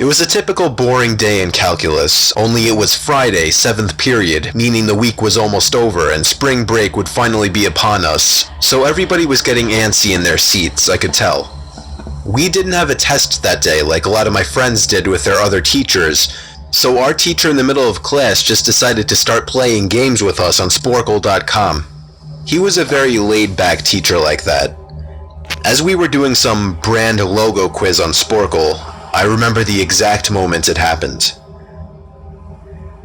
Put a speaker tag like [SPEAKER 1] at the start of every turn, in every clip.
[SPEAKER 1] was a typical boring day in calculus, only it was Friday, 7th period, meaning the week was almost over and spring break would finally be upon us, so everybody was getting antsy in their seats, I could tell. We didn't have a test that day like a lot of my friends did with their other teachers, so our teacher in the middle of class just decided to start playing games with us on Sporkle.com. He was a very laid-back teacher like that. As we were doing some brand logo quiz on Sporkle, I remember the exact moment it happened.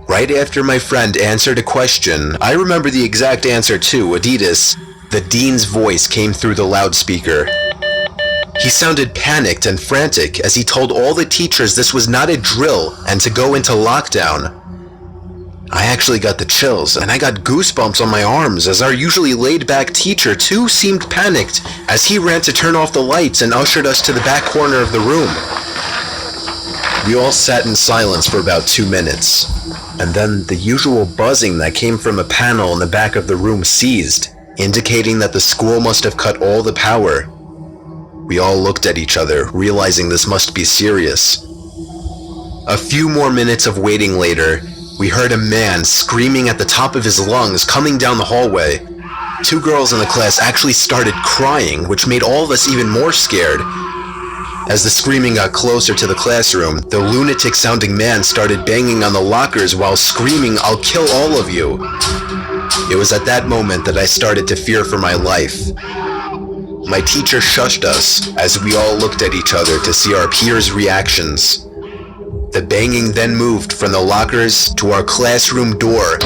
[SPEAKER 1] Right after my friend answered a question, I remember the exact answer too, Adidas. The dean's voice came through the loudspeaker. He sounded panicked and frantic as he told all the teachers this was not a drill and to go into lockdown. I actually got the chills, and I got goosebumps on my arms as our usually laid-back teacher too seemed panicked as he ran to turn off the lights and ushered us to the back corner of the room. We all sat in silence for about 2 minutes, and then the usual buzzing that came from a panel in the back of the room ceased, indicating that the school must have cut all the power. We all looked at each other, realizing this must be serious. A few more minutes of waiting later, we heard a man screaming at the top of his lungs coming down the hallway. 2 girls in the class actually started crying, which made all of us even more scared. As the screaming got closer to the classroom, the lunatic-sounding man started banging on the lockers while screaming, "I'll kill all of you." It was at that moment that I started to fear for my life. My teacher shushed us as we all looked at each other to see our peers' reactions. The banging then moved from the lockers to our classroom door.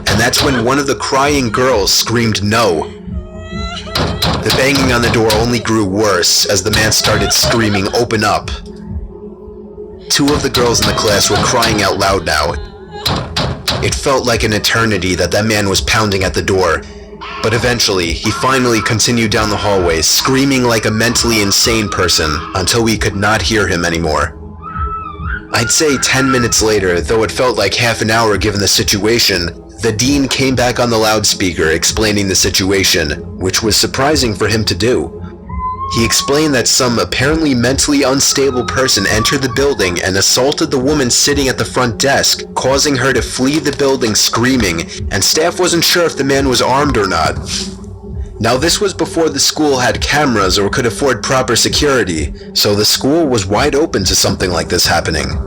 [SPEAKER 1] And that's when one of the crying girls screamed no. The banging on the door only grew worse as the man started screaming, "Open up." 2 of the girls in the class were crying out loud now. It felt like an eternity that man was pounding at the door. But eventually, he finally continued down the hallway, screaming like a mentally insane person, until we could not hear him anymore. I'd say 10 minutes later, though it felt like half an hour given the situation, the dean came back on the loudspeaker explaining the situation, which was surprising for him to do. He explained that some apparently mentally unstable person entered the building and assaulted the woman sitting at the front desk, causing her to flee the building screaming, and staff wasn't sure if the man was armed or not. Now this was before the school had cameras or could afford proper security, so the school was wide open to something like this happening.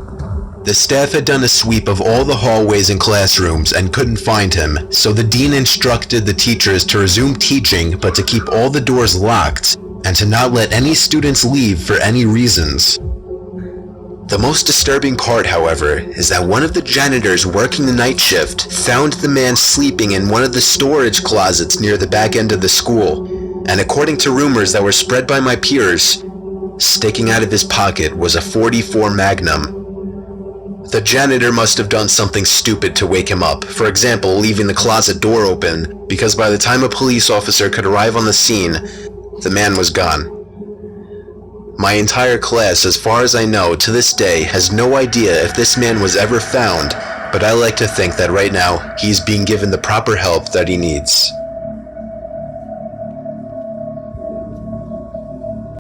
[SPEAKER 1] The staff had done a sweep of all the hallways and classrooms and couldn't find him, so the dean instructed the teachers to resume teaching but to keep all the doors locked, and to not let any students leave for any reasons. The most disturbing part, however, is that one of the janitors working the night shift found the man sleeping in one of the storage closets near the back end of the school, and according to rumors that were spread by my peers, sticking out of his pocket was a .44 Magnum. The janitor must have done something stupid to wake him up, for example, leaving the closet door open, because by the time a police officer could arrive on the scene, the man was gone. My entire class, as far as I know, to this day, has no idea if this man was ever found, but I like to think that right now, he's being given the proper help that he needs.